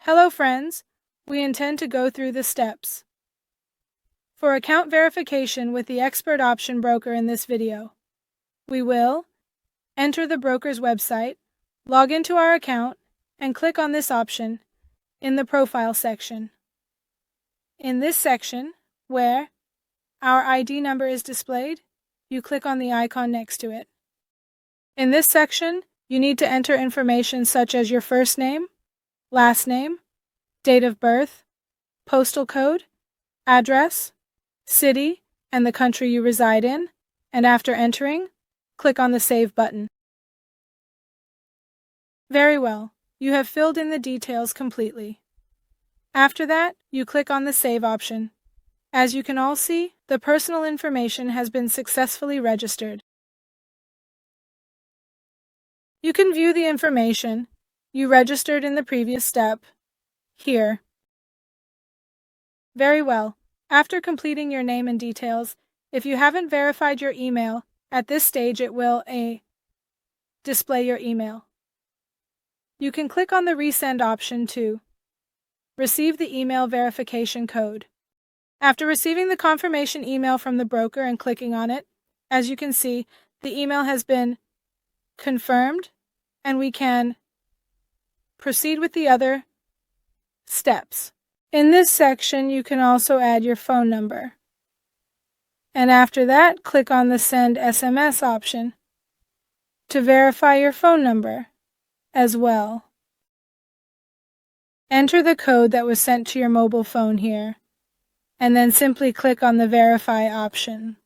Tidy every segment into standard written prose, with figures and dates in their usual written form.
Hello friends, we intend to go through the steps for account verification with the ExpertOption broker in this video. We will enter the broker's website, log into our account, and click on this option in the profile section. In this section, where our ID number is displayed, you click on the icon next to it. In this section, you need to enter information such as your first name, last name, date of birth, postal code, address, city, and the country you reside in, and after entering, click on the Save button. Very well, you have filled in the details completely. After that, you click on the Save option. As you can all see, the personal information has been successfully registered. You can view the information you registered in the previous step here. Very well. After completing your name and details, if you haven't verified your email, at this stage it will display your email. You can click on the Resend option to receive the email verification code. After receiving the confirmation email from the broker and clicking on it, as you can see, the email has been confirmed and we can proceed with the other steps. In this section, you can also add your phone number. And after that, click on the Send SMS option to verify your phone number as well. Enter the code that was sent to your mobile phone here, and then simply click on the Verify option.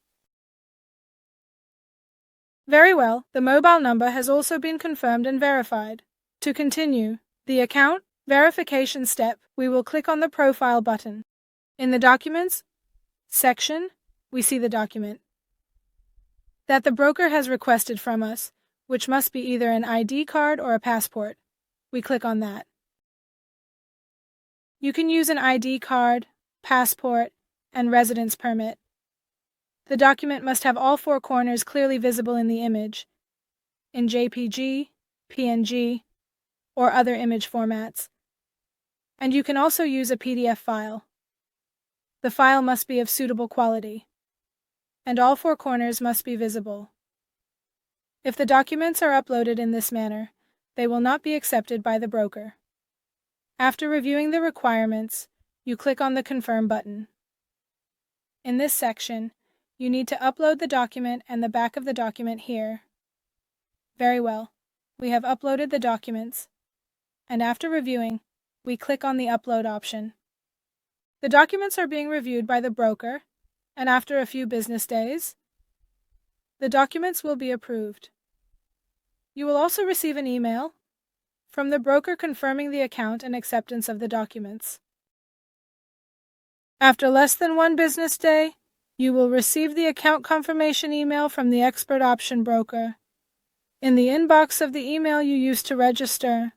Very well, the mobile number has also been confirmed and verified. To continue the account verification step, we will click on the Profile button. In the Documents section, we see the document that the broker has requested from us, which must be either an ID card or a passport. We click on that. You can use an ID card, passport, and residence permit. The document must have all four corners clearly visible in the image, in JPG, PNG, or other image formats. And you can also use a PDF file. The file must be of suitable quality, and all four corners must be visible. If the documents are uploaded in this manner, they will not be accepted by the broker. After reviewing the requirements, you click on the Confirm button. In this section, you need to upload the document and the back of the document here. Very well, we have uploaded the documents, and after reviewing, we click on the Upload option. The documents are being reviewed by the broker, and after a few business days, the documents will be approved. You will also receive an email from the broker confirming the account and acceptance of the documents. After less than one business day, you will receive the account confirmation email from the ExpertOption broker in the inbox of the email you used to register.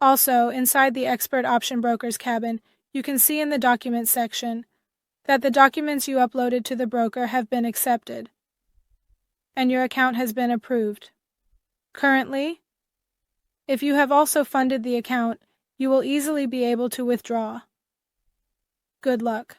Also, inside the ExpertOption broker's cabin, you can see in the Documents section that the documents you uploaded to the broker have been accepted, and your account has been approved. Currently, if you have also funded the account, you will easily be able to withdraw. Good luck.